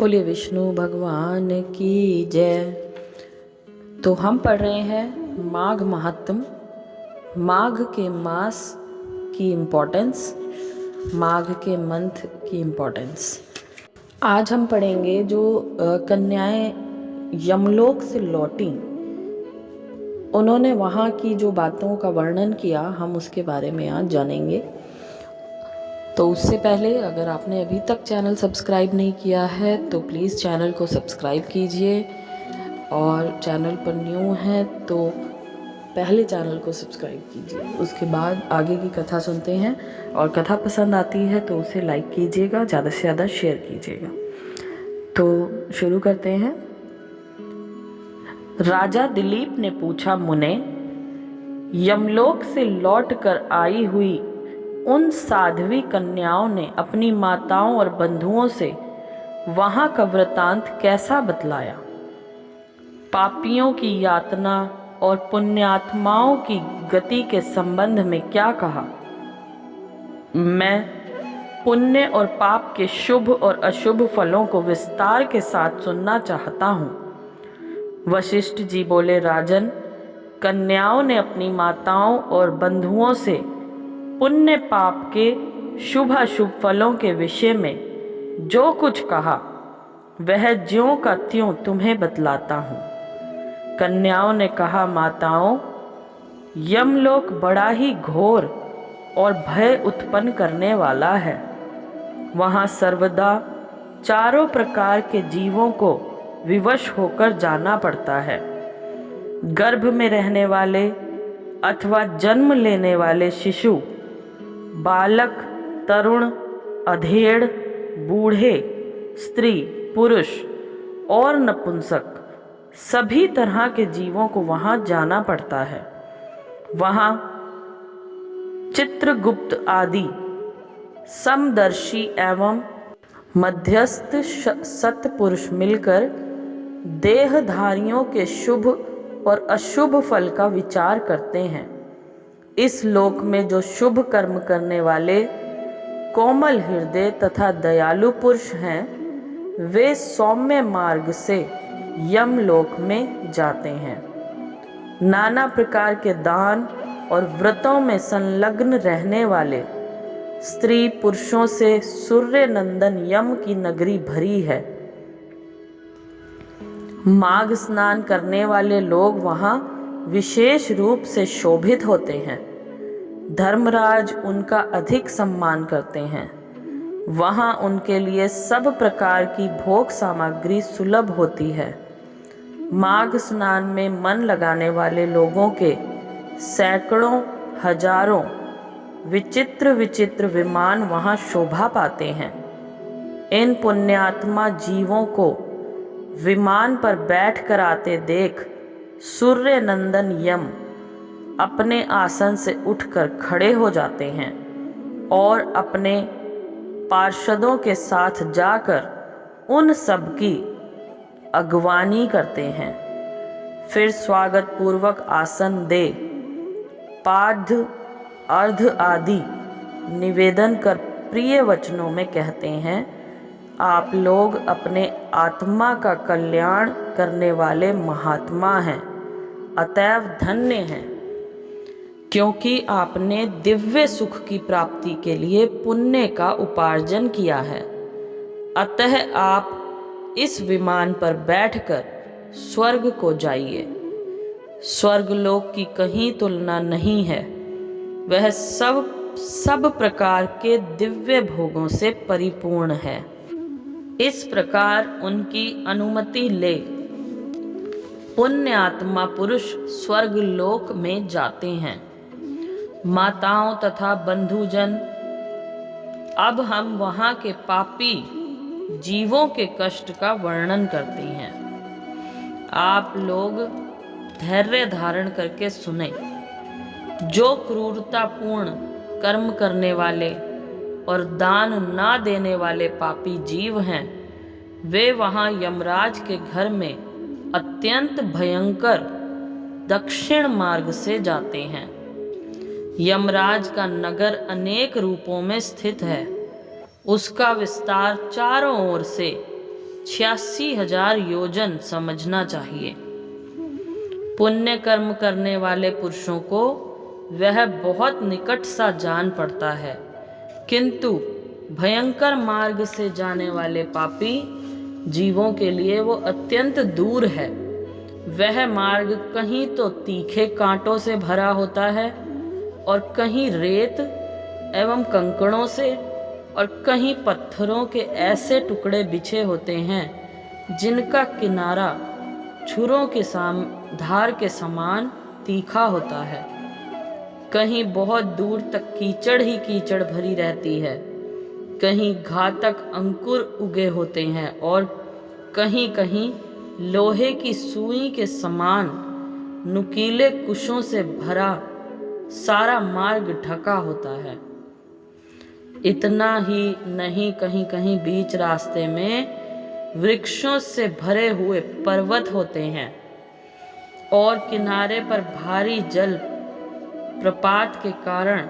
बोलिए विष्णु भगवान की जय। तो हम पढ़ रहे हैं माघ महात्म, माघ के मास की इम्पोर्टेंस, माघ के मंथ की इम्पोर्टेंस। आज हम पढ़ेंगे जो कन्याएं यमलोक से लौटी, उन्होंने वहाँ की जो बातों का वर्णन किया, हम उसके बारे में आज जानेंगे। तो उससे पहले अगर आपने अभी तक चैनल सब्सक्राइब नहीं किया है तो प्लीज़ चैनल को सब्सक्राइब कीजिए, और चैनल पर न्यू हैं तो पहले चैनल को सब्सक्राइब कीजिए, उसके बाद आगे की कथा सुनते हैं। और कथा पसंद आती है तो उसे लाइक कीजिएगा, ज़्यादा से ज़्यादा शेयर कीजिएगा। तो शुरू करते हैं। राजा दिलीप ने पूछा, मुने, यमलोक से लौटकर आई हुई उन साध्वी कन्याओं ने अपनी माताओं और बंधुओं से वहां का वृतांत कैसा बतलाया? पापियों की यातना और पुण्यात्माओं की गति के संबंध में क्या कहा? मैं पुण्य और पाप के शुभ और अशुभ फलों को विस्तार के साथ सुनना चाहता हूँ। वशिष्ठ जी बोले, राजन, कन्याओं ने अपनी माताओं और बंधुओं से पुण्य पाप के शुभ अशुभ फलों के विषय में जो कुछ कहा वह ज्यों का त्यों तुम्हें बतलाता हूँ। कन्याओं ने कहा, माताओं, यमलोक बड़ा ही घोर और भय उत्पन्न करने वाला है। वहाँ सर्वदा चारों प्रकार के जीवों को विवश होकर जाना पड़ता है। गर्भ में रहने वाले अथवा जन्म लेने वाले शिशु, बालक, तरुण, अधेड़, बूढ़े, स्त्री, पुरुष और नपुंसक, सभी तरह के जीवों को वहां जाना पड़ता है। वहां चित्रगुप्त आदि समदर्शी एवं मध्यस्थ सत्पुरुष मिलकर देहधारियों के शुभ और अशुभ फल का विचार करते हैं। इस लोक में जो शुभ कर्म करने वाले कोमल हृदय तथा दयालु पुरुष हैं, वे सौम्य मार्ग से यमलोक में जाते हैं। नाना प्रकार के दान और व्रतों में संलग्न रहने वाले स्त्री पुरुषों से सूर्य नंदन यम की नगरी भरी है। माघ स्नान करने वाले लोग वहां विशेष रूप से शोभित होते हैं। धर्मराज उनका अधिक सम्मान करते हैं। वहां उनके लिए सब प्रकार की भोग सामग्री सुलभ होती है। माघ स्नान में मन लगाने वाले लोगों के सैकड़ों हजारों विचित्र विचित्र विमान वहां शोभा पाते हैं। इन पुण्यात्मा जीवों को विमान पर बैठ कर आते देख सूर्य नंदन यम अपने आसन से उठकर खड़े हो जाते हैं और अपने पार्षदों के साथ जाकर उन सब की अगवानी करते हैं। फिर स्वागत पूर्वक आसन दे, पाद्य अर्ध आदि निवेदन कर प्रिय वचनों में कहते हैं, आप लोग अपने आत्मा का कल्याण करने वाले महात्मा हैं, अतएव धन्य हैं, क्योंकि आपने दिव्य सुख की प्राप्ति के लिए पुण्य का उपार्जन किया है। अतः आप इस विमान पर बैठकर स्वर्ग को जाइए। स्वर्गलोक की कहीं तुलना नहीं है। वह सब प्रकार के दिव्य भोगों से परिपूर्ण है। इस प्रकार उनकी अनुमति ले पुण्यात्मा पुरुष स्वर्गलोक में जाते हैं। माताओं तथा बंधुजन, अब हम वहां के पापी जीवों के कष्ट का वर्णन करते हैं। आप लोग धैर्य धारण करके सुने। जो क्रूरतापूर्ण कर्म करने वाले और दान ना देने वाले पापी जीव हैं, वे वहां यमराज के घर में अत्यंत भयंकर दक्षिण मार्ग से जाते हैं। यमराज का नगर अनेक रूपों में स्थित है। उसका विस्तार चारों ओर से 86,000 योजन समझना चाहिए। पुण्य कर्म करने वाले पुरुषों को वह बहुत निकट सा जान पड़ता है, किंतु भयंकर मार्ग से जाने वाले पापी जीवों के लिए वो अत्यंत दूर है। वह मार्ग कहीं तो तीखे कांटों से भरा होता है और कहीं रेत एवं कंकड़ों से और कहीं पत्थरों के ऐसे टुकड़े बिछे होते हैं जिनका किनारा छुरों के धार के समान तीखा होता है। कहीं बहुत दूर तक कीचड़ ही कीचड़ भरी रहती है, कहीं घातक अंकुर उगे होते हैं और कहीं कहीं लोहे की सुई के समान नुकीले कुशों से भरा सारा मार्ग ढका होता है। इतना ही नहीं, कहीं कहीं बीच रास्ते में वृक्षों से भरे हुए पर्वत होते हैं और किनारे पर भारी जल प्रपात के कारण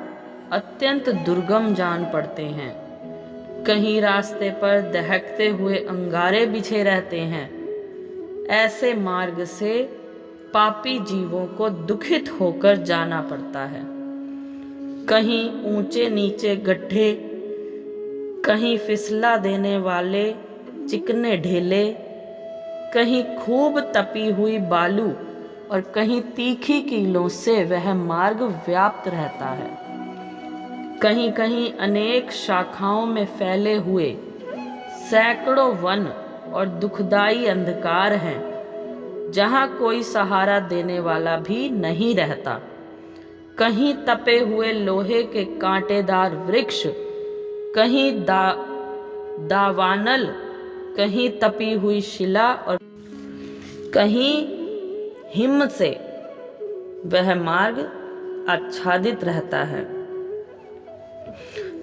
अत्यंत दुर्गम जान पड़ते हैं। कहीं रास्ते पर दहकते हुए अंगारे बिछे रहते हैं। ऐसे मार्ग से पापी जीवों को दुखित होकर जाना पड़ता है। कहीं ऊंचे नीचे गड्ढे, कहीं फिसला देने वाले चिकने ढेले, कहीं खूब तपी हुई बालू और कहीं तीखी कीलों से वह मार्ग व्याप्त रहता है। कहीं कहीं अनेक शाखाओं में फैले हुए सैकड़ों वन और दुखदाई अंधकार हैं, जहां कोई सहारा देने वाला भी नहीं रहता। कहीं तपे हुए लोहे के कांटेदार वृक्ष, कहीं दावानल, कहीं तपी हुई शिला और कहीं हिम से वह मार्ग आच्छादित रहता है।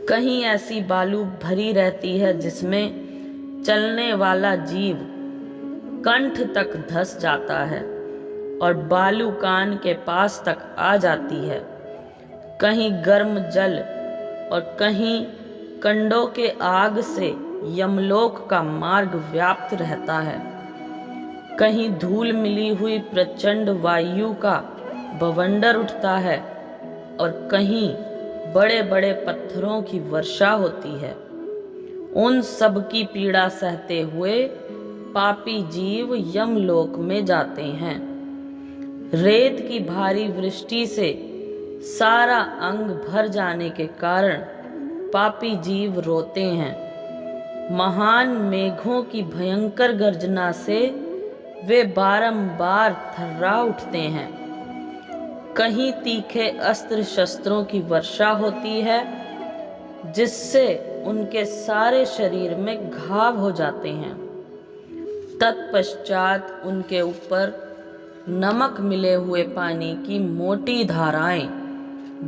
कहीं ऐसी बालू भरी रहती है जिसमें चलने वाला जीव कंठ तक धंस जाता है और बालू कान के पास तक आ जाती है। कहीं गर्म जल और कहीं कंडों के आग से यमलोक का मार्ग व्याप्त रहता है। कहीं धूल मिली हुई प्रचंड वायु का बवंडर उठता है और कहीं बड़े बड़े पत्थरों की वर्षा होती है। उन सब की पीड़ा सहते हुए पापी जीव यमलोक में जाते हैं। रेत की भारी वृष्टि से सारा अंग भर जाने के कारण पापी जीव रोते हैं। महान मेघों की भयंकर गर्जना से वे बारंबार थर्रा उठते हैं। कहीं तीखे अस्त्र शस्त्रों की वर्षा होती है जिससे उनके सारे शरीर में घाव हो जाते हैं। तत्पश्चात उनके ऊपर नमक मिले हुए पानी की मोटी धाराएं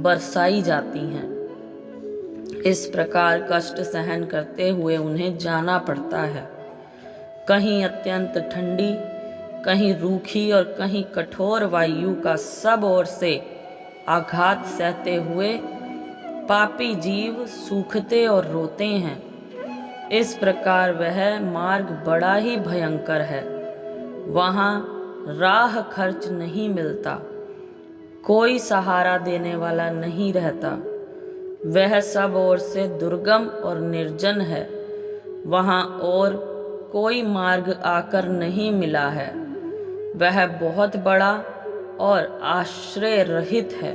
बरसाई जाती हैं। इस प्रकार कष्ट सहन करते हुए उन्हें जाना पड़ता है। कहीं अत्यंत ठंडी, कहीं रूखी और कहीं कठोर वायु का सब ओर से आघात सहते हुए पापी जीव सूखते और रोते हैं। इस प्रकार वह मार्ग बड़ा ही भयंकर है। वहाँ राह खर्च नहीं मिलता, कोई सहारा देने वाला नहीं रहता। वह सब ओर से दुर्गम और निर्जन है। वहाँ और कोई मार्ग आकर नहीं मिला है। वह बहुत बड़ा और आश्रय रहित है।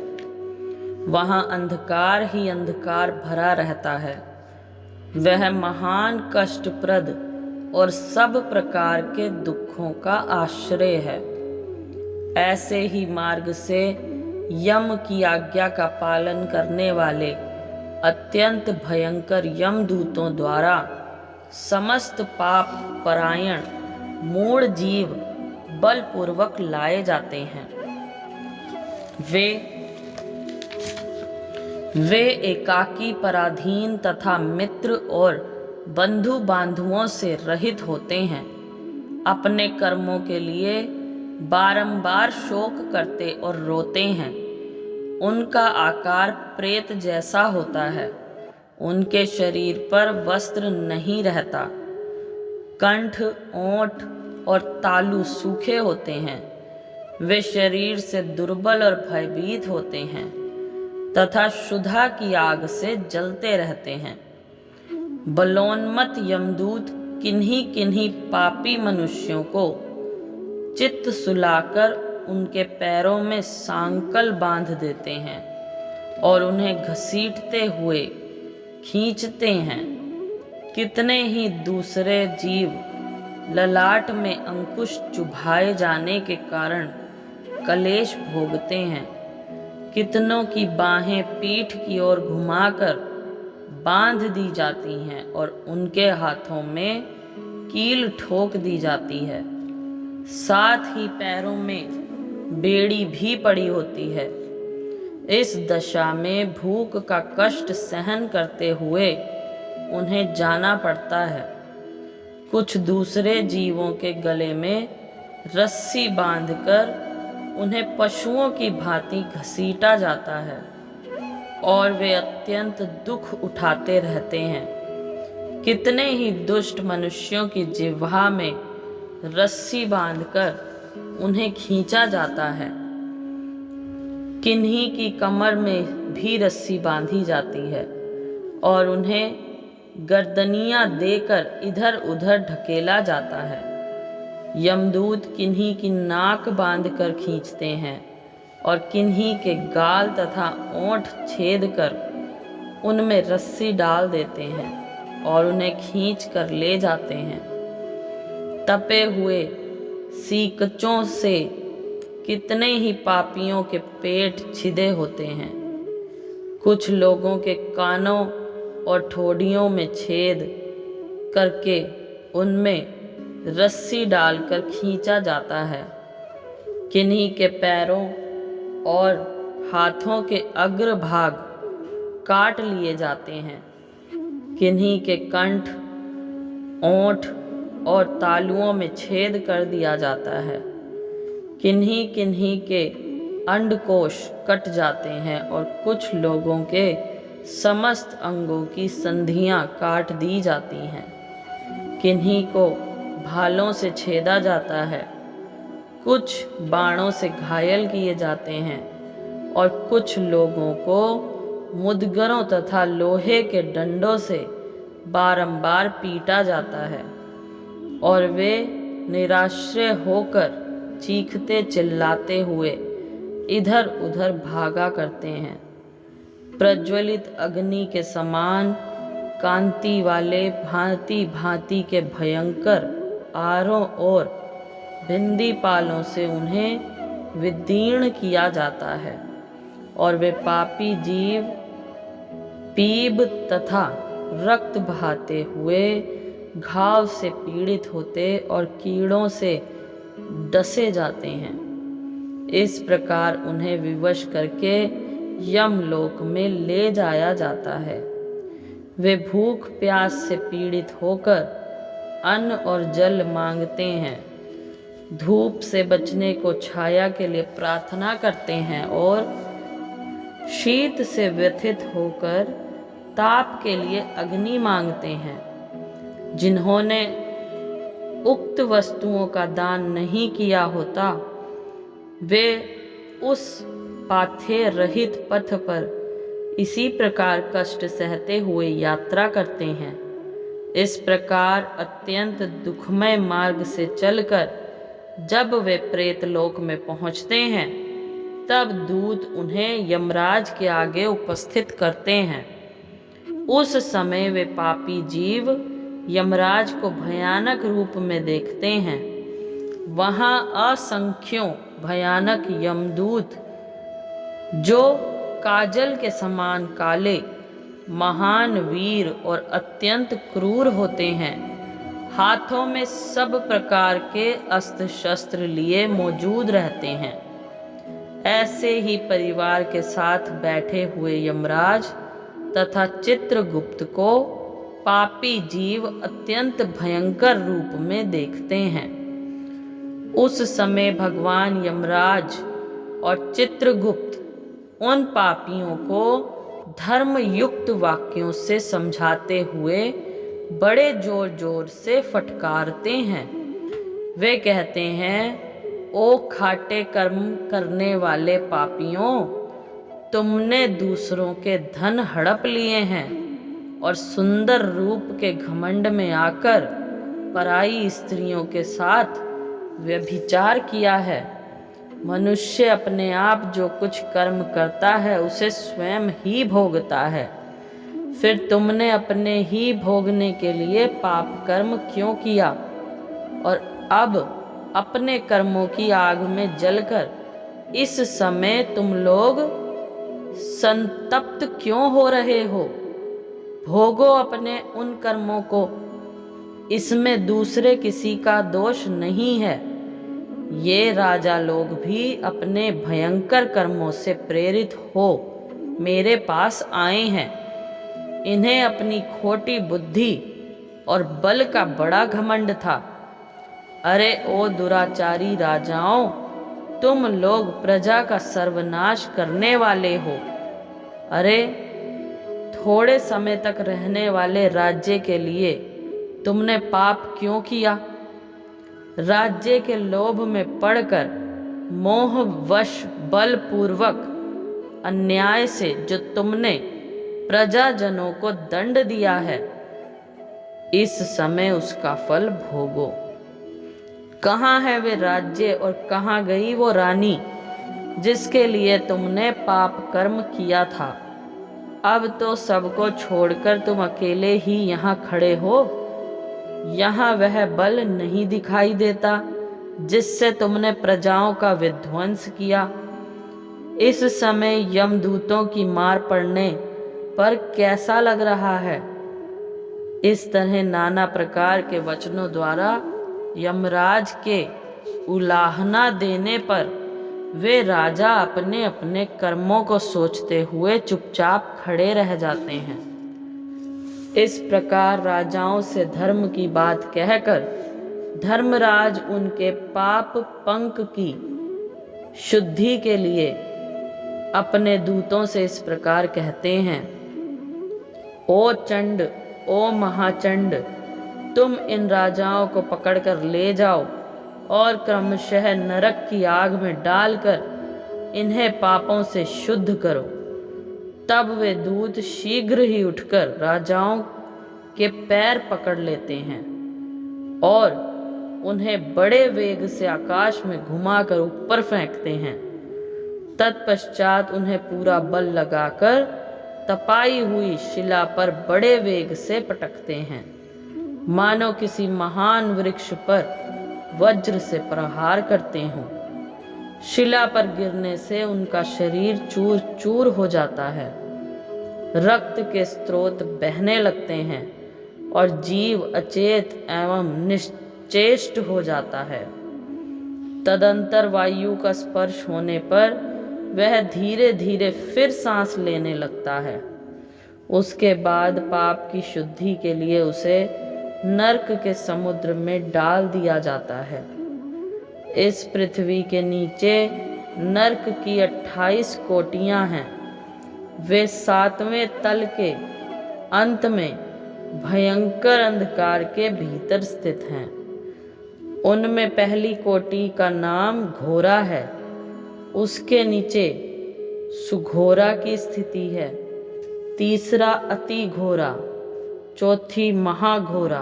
वहाँ अंधकार ही अंधकार भरा रहता है। वह महान कष्टप्रद और सब प्रकार के दुखों का आश्रय है। ऐसे ही मार्ग से यम की आज्ञा का पालन करने वाले अत्यंत भयंकर यमदूतों द्वारा समस्त पाप परायण मूढ़ जीव बलपूर्वक लाए जाते हैं। वे एकाकी, पराधीन तथा मित्र और बंधु बांधुओं से रहित होते हैं। अपने कर्मों के लिए बारंबार शोक करते और रोते हैं। उनका आकार प्रेत जैसा होता है। उनके शरीर पर वस्त्र नहीं रहता। कंठ, ओंठ और तालु सूखे होते हैं। वे शरीर से दुर्बल और भयभीत होते हैं तथा क्षुधा की आग से जलते रहते हैं। बलोन्मत्त यमदूत किन्हीं किन्हीं पापी मनुष्यों को चित्त सुलाकर उनके पैरों में सांकल बांध देते हैं और उन्हें घसीटते हुए खींचते हैं। कितने ही दूसरे जीव ललाट में अंकुश चुभाए जाने के कारण कलेश भोगते हैं। कितनों की बाहें पीठ की ओर घुमाकर बांध दी जाती हैं और उनके हाथों में कील ठोक दी जाती है। साथ ही पैरों में बेड़ी भी पड़ी होती है। इस दशा में भूख का कष्ट सहन करते हुए उन्हें जाना पड़ता है। कुछ दूसरे जीवों के गले में रस्सी बांधकर उन्हें पशुओं की भांति घसीटा जाता है और वे अत्यंत दुख उठाते रहते हैं। कितने ही दुष्ट मनुष्यों की जिह्वा में रस्सी बांधकर उन्हें खींचा जाता है। किन्हीं की कमर में भी रस्सी बांधी जाती है और उन्हें गर्दनियां देकर इधर उधर ढकेला जाता है। यमदूत किन्हीं की नाक बांधकर खींचते हैं और किन्हीं के गाल तथा ओंठ छेद कर उनमें रस्सी डाल देते हैं और उन्हें खींच कर ले जाते हैं। तपे हुए सीकचों से कितने ही पापियों के पेट छिदे होते हैं। कुछ लोगों के कानों और ठोडियों में छेद करके उनमें रस्सी डालकर खींचा जाता है। किन्हीं के पैरों और हाथों के अग्रभाग काट लिए जाते हैं। किन्हीं के कंठ, ओंठ और तालुओं में छेद कर दिया जाता है। किन्हीं किन्हीं के अंडकोश कट जाते हैं और कुछ लोगों के समस्त अंगों की संधियां काट दी जाती हैं। किन्हीं को भालों से छेदा जाता है, कुछ बाणों से घायल किए जाते हैं और कुछ लोगों को मुदगरों तथा लोहे के डंडों से बारंबार पीटा जाता है और वे निराश्रय होकर चीखते चिल्लाते हुए इधर उधर भागा करते हैं। प्रज्वलित अग्नि के समान कांति वाले भांति भांति के भयंकर आरों और भिंदी पालों से उन्हें विदीर्ण किया जाता है और वे पापी जीव पीब तथा रक्त बहाते हुए घाव से पीड़ित होते और कीड़ों से डसे जाते हैं। इस प्रकार उन्हें विवश करके यमलोक में ले जाया जाता है। वे भूख प्यास से पीड़ित होकर अन्न और जल मांगते हैं, धूप से बचने को छाया के लिए प्रार्थना करते हैं और शीत से व्यथित होकर ताप के लिए अग्नि मांगते हैं। जिन्होंने उक्त वस्तुओं का दान नहीं किया होता वे उस पाथेय रहित पथ पर इसी प्रकार कष्ट सहते हुए यात्रा करते हैं। इस प्रकार अत्यंत दुखमय मार्ग से चलकर जब वे प्रेतलोक में पहुंचते हैं तब दूत उन्हें यमराज के आगे उपस्थित करते हैं। उस समय वे पापी जीव यमराज को भयानक रूप में देखते हैं। वहां असंख्यों भयानक यमदूत जो काजल के समान काले, महान वीर और अत्यंत क्रूर होते हैं, हाथों में सब प्रकार के अस्त्र शस्त्र लिए मौजूद रहते हैं। ऐसे ही परिवार के साथ बैठे हुए यमराज तथा चित्रगुप्त को पापी जीव अत्यंत भयंकर रूप में देखते हैं। उस समय भगवान यमराज और चित्रगुप्त उन पापियों को धर्मयुक्त वाक्यों से समझाते हुए बड़े जोर जोर से फटकारते हैं। वे कहते हैं, ओ खाटे कर्म करने वाले पापियों, तुमने दूसरों के धन हड़प लिए हैं और सुंदर रूप के घमंड में आकर पराई स्त्रियों के साथ व्यभिचार किया है। मनुष्य अपने आप जो कुछ कर्म करता है उसे स्वयं ही भोगता है। फिर तुमने अपने ही भोगने के लिए पाप कर्म क्यों किया और अब अपने कर्मों की आग में जलकर इस समय तुम लोग संतप्त क्यों हो रहे हो? भोगो अपने उन कर्मों को, इसमें दूसरे किसी का दोष नहीं है। ये राजा लोग भी अपने भयंकर कर्मों से प्रेरित हो मेरे पास आए हैं। इन्हें अपनी खोटी बुद्धि और बल का बड़ा घमंड था। अरे ओ दुराचारी राजाओं, तुम लोग प्रजा का सर्वनाश करने वाले हो। अरे थोड़े समय तक रहने वाले राज्य के लिए तुमने पाप क्यों किया? राज्य के लोभ में पड़कर मोहवश बलपूर्वक अन्याय से जो तुमने प्रजाजनों को दंड दिया है, इस समय उसका फल भोगो। कहाँ है वे राज्य और कहाँ गई वो रानी जिसके लिए तुमने पाप कर्म किया था? अब तो सबको छोड़कर तुम अकेले ही यहाँ खड़े हो। यहाँ वह बल नहीं दिखाई देता जिससे तुमने प्रजाओं का विध्वंस किया। इस समय यमदूतों की मार पड़ने पर कैसा लग रहा है? इस तरह नाना प्रकार के वचनों द्वारा यमराज के उलाहना देने पर वे राजा अपने अपने कर्मों को सोचते हुए चुपचाप खड़े रह जाते हैं। इस प्रकार राजाओं से धर्म की बात कहकर धर्मराज उनके पाप पंक की शुद्धि के लिए अपने दूतों से इस प्रकार कहते हैं, ओ चंड, ओ महाचंड, तुम इन राजाओं को पकड़कर ले जाओ और क्रमशः नरक की आग में डालकर इन्हें पापों से शुद्ध करो। तब वे दूत शीघ्र ही उठकर राजाओं के पैर पकड़ लेते हैं और उन्हें बड़े वेग से आकाश में घुमाकर ऊपर फेंकते हैं। तत्पश्चात उन्हें पूरा बल लगाकर तपाई हुई शिला पर बड़े वेग से पटकते हैं, मानो किसी महान वृक्ष पर वज्र से प्रहार करते हों। शिला पर गिरने से उनका शरीर चूर चूर हो जाता है, रक्त के स्रोत बहने लगते हैं और जीव अचेत एवं निश्चेष्ट हो जाता है। तदंतर वायु का स्पर्श होने पर वह धीरे धीरे फिर सांस लेने लगता है। उसके बाद पाप की शुद्धि के लिए उसे नरक के समुद्र में डाल दिया जाता है। इस पृथ्वी के नीचे नरक की 28 कोटियां हैं। वे 7वें तल के अंत में भयंकर अंधकार के भीतर स्थित हैं। उनमें पहली कोटि का नाम घोरा है, उसके नीचे सुघोरा की स्थिति है, तीसरा अति घोरा, चौथी महाघोरा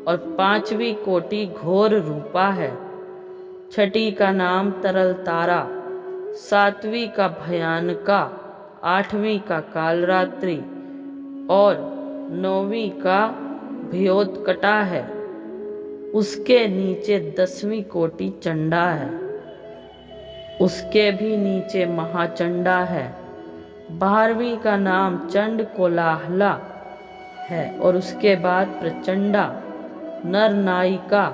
और 5वीं कोटि घोर रूपा है। छठी का नाम तरल तारा, 7वीं का भयानका, 8वीं का कालरात्रि और 9वीं का भयोत्कटा है। उसके नीचे 10वीं कोटि चंडा है, उसके भी नीचे महाचंडा है। 12वीं का नाम चंड कोलाहला है और उसके बाद प्रचंडा, नरनायिका,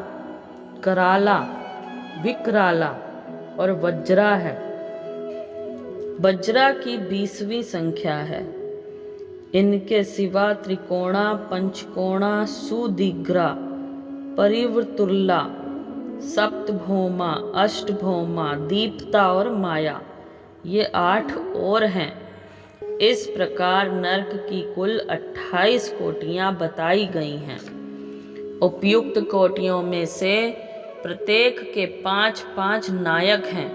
कराला, विकराला और वज्रा है। वज्रा की 20वीं संख्या है। इनके सिवा त्रिकोणा, पंचकोणा, सुदिग्रा, परिवृतुल्ला, सप्तभौमा, अष्टभौमा, दीप्ता और माया, ये 8 और हैं। इस प्रकार नरक की कुल 28 कोटियां बताई गई हैं। उपयुक्त कोटियों में से प्रत्येक के 5-5 नायक हैं।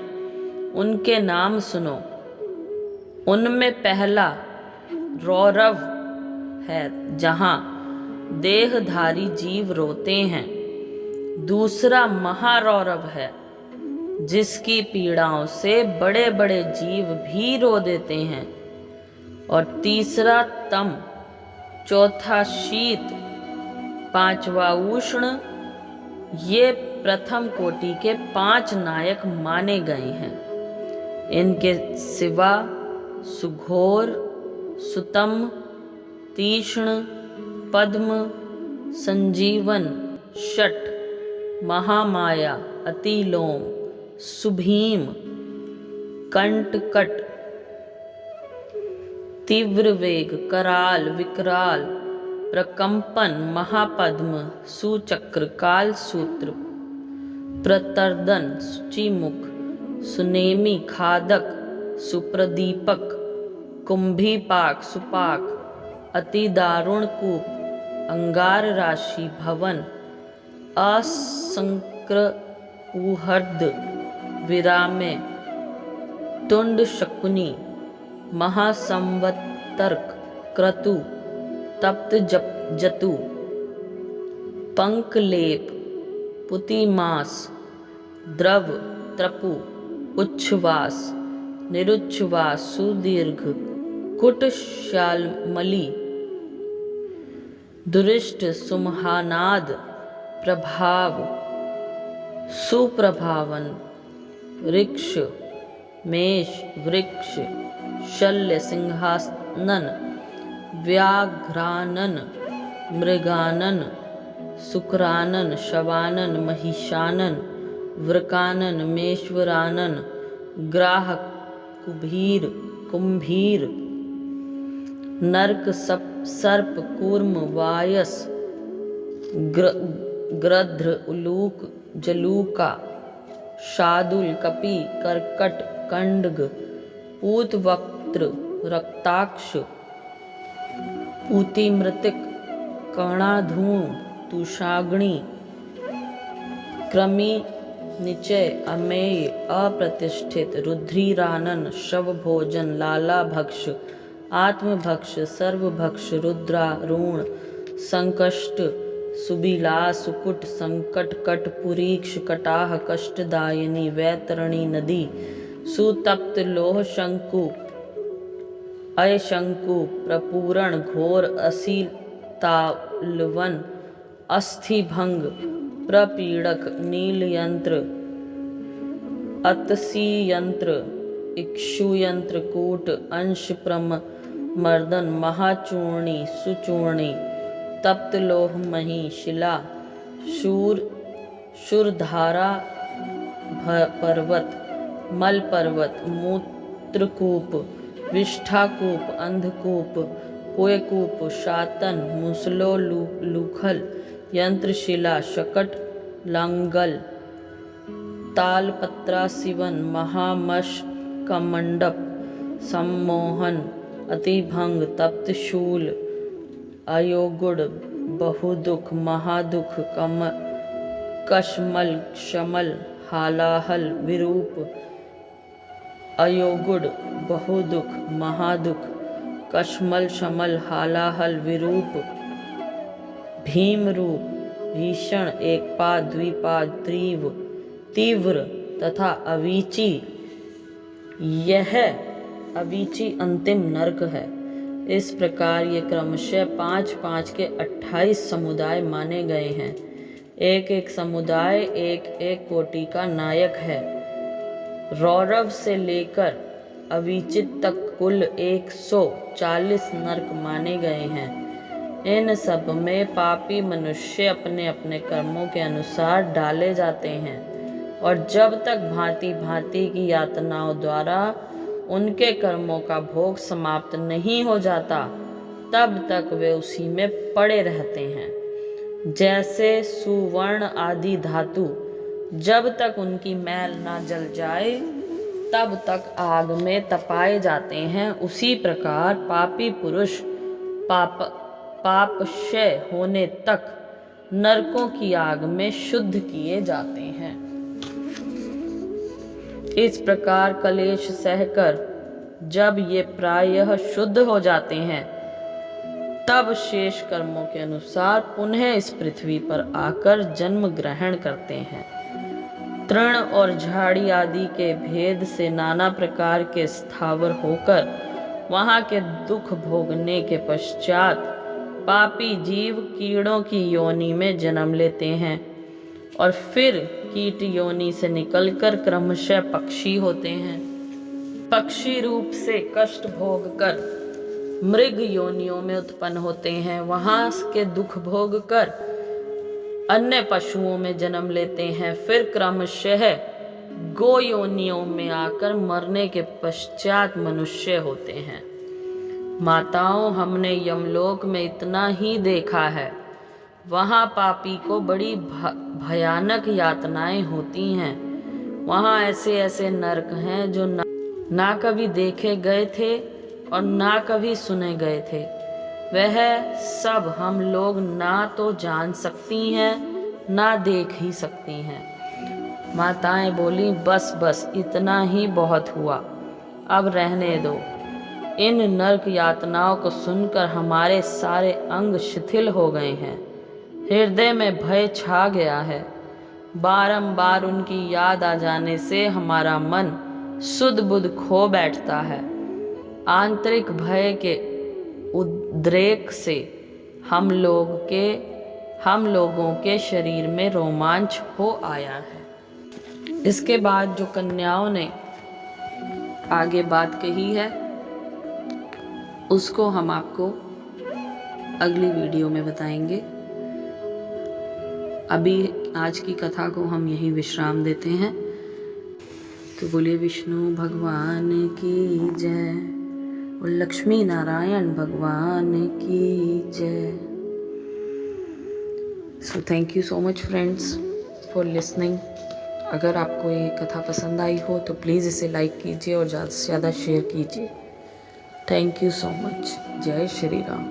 उनके नाम सुनो। उनमें पहला रौरव है, जहां देहधारी जीव रोते हैं। दूसरा महारौरव है, जिसकी पीड़ाओं से बड़े बड़े जीव भी रो देते हैं। और तीसरा तम, चौथा शीत, पांचवा उष्ण। ये प्रथम कोटि के 5 नायक माने गए हैं। इनके सिवा सुघोर, सुतम, तीक्ष्ण, पद्म, संजीवन, शठ, महामाया, अतिलोम, सुभीम, कंटकट, तीव्र वेग, कराल, विकराल, प्रकंपन, महापद्म, सुचक्र, काल सूत्र, प्रतर्दन, सुचिमुख, सुनेमी, खादक, सुप्रदीपक, कुंभीपाक, सुपाक, अति दारुण कूप, अंगार राशि, भवन, असंक्र, उहर्द, विरामे, तुंड, शकुनी, महासंवत्तर्क, क्रतु, तप्त जतु, पंकलेप, पुतिमास, द्रव, त्रपु, उच्छ्वास, निरुच्छ्वास, सुदीर्घ, कुटशालमली, दुरिष्ट, सुमहानाद, प्रभाव, सुप्रभावन, वृक्ष, मेष, वृक्ष, शल्य, सिंहानन, व्याघ्रानन, मृगानन, शुक्रानन, शवानन, महिषानन, वृकानन, मेश्वरानन, ग्राहक, कुबीर, कुंभीर, नरक, सर्प, कूर्म, वायस, गृध्र, उलूक, जलूका, शादुल, कपि, कर्कट, कंडग, पूतवक्त्र, रक्ताक्ष, पूतिमृतिक, कर्णाधूम, तुषाग्नि, कृमि, निचय, अमेय, अप्रतिष्ठित, रुद्रीरानन, शवभोजन, लालाभक्ष, आत्मभक्ष, सर्वभक्ष, रुद्रारूण, संकष्ट, सुबिलास, सुकुट, संकट, कट, पुरीक्ष, कटाह, कष्टदायिनी, वैतरणी नदी, सुतप्त, लोह, शंकु, अयशंकु, प्रपूरण, घोर, असील, तालवन, अस्थिभंग, प्रपीड़क, नीलयंत्र, अतसीयंत्र, इक्षुयंत्र, कूट, अंश, मर्दन, महाचूर्णी, सुचूर्णी, तप्त लोहमही, शिला, शूरधारा, पर्वत, मल पर्वत, मूत्रकूप, विष्ठाकूप, अंधकूप, पुयकूप, शातन, मुसलो, लूखल, यंत्रशिला, शकट, लांगल, तालपत्रा, सिवन, महामशकमंडप, सम्मोहन, अतिभंग, तप्तशूल, अयोगुड़, बहुदुख, महादुख, कशमल, क्षमल, हालाहल, विरूप, अयोगुड़, बहुदुख, महादुख, कशमल, शमल, हालाहल, विरूप, भीमरूप, भीषण, एकपाद, द्विपाद, तीव्र तथा अवीची। यह अवीची अंतिम नरक है। इस प्रकार ये क्रमशः 5-5 के 28 समुदाय माने गए हैं। एक एक समुदाय एक एक कोटि का नायक है। रौरव से लेकर अविचित तक कुल 140 नरक माने गए हैं। इन सब में पापी मनुष्य अपने अपने कर्मों के अनुसार डाले जाते हैं और जब तक भांति भांति की यातनाओं द्वारा उनके कर्मों का भोग समाप्त नहीं हो जाता, तब तक वे उसी में पड़े रहते हैं। जैसे सुवर्ण आदि धातु जब तक उनकी मैल ना जल जाए तब तक आग में तपाए जाते हैं, उसी प्रकार पापी पुरुष पापक्षय होने तक नरकों की आग में शुद्ध किए जाते हैं। इस प्रकार कलेश सहकर जब ये प्रायः शुद्ध हो जाते हैं, तब शेष कर्मों के अनुसार पुनः इस पृथ्वी पर आकर जन्म ग्रहण करते हैं। तृण और झाड़ी आदि के भेद से नाना प्रकार के स्थावर होकर वहाँ के दुख भोगने के पश्चात पापी जीव कीड़ों की योनि में जन्म लेते हैं और फिर कीट योनि से निकलकर क्रमशः पक्षी होते हैं। पक्षी रूप से कष्ट भोग कर मृग योनियों में उत्पन्न होते हैं, वहाँ के दुख भोग कर अन्य पशुओं में जन्म लेते हैं, फिर क्रमशः गो योनियों में आकर मरने के पश्चात मनुष्य होते हैं। माताओं, हमने यमलोक में इतना ही देखा है। वहाँ पापी को बड़ी भयानक यातनाएं होती हैं। वहाँ ऐसे ऐसे नरक हैं जो ना कभी देखे गए थे और ना कभी सुने गए थे। वह सब हम लोग ना तो जान सकती हैं ना देख ही सकती हैं। माताएं बोली, बस बस इतना ही बहुत हुआ, अब रहने दो। इन नरक यातनाओं को सुनकर हमारे सारे अंग शिथिल हो गए हैं, हृदय में भय छा गया है। बारंबार उनकी याद आ जाने से हमारा मन सुध बुध खो बैठता है। आंतरिक भय के उद्रेक से हम लोगों के शरीर में रोमांच हो आया है। इसके बाद जो कन्याओं ने आगे बात कही है उसको हम आपको अगली वीडियो में बताएंगे। अभी आज की कथा को हम यहीं विश्राम देते हैं। तो बोलिए विष्णु भगवान की जय और लक्ष्मी नारायण भगवान की जय। So thank you so much friends for listening. अगर आपको ये कथा पसंद आई हो तो प्लीज़ इसे लाइक कीजिए और ज़्यादा से ज़्यादा शेयर कीजिए। Thank you so much. जय श्री राम।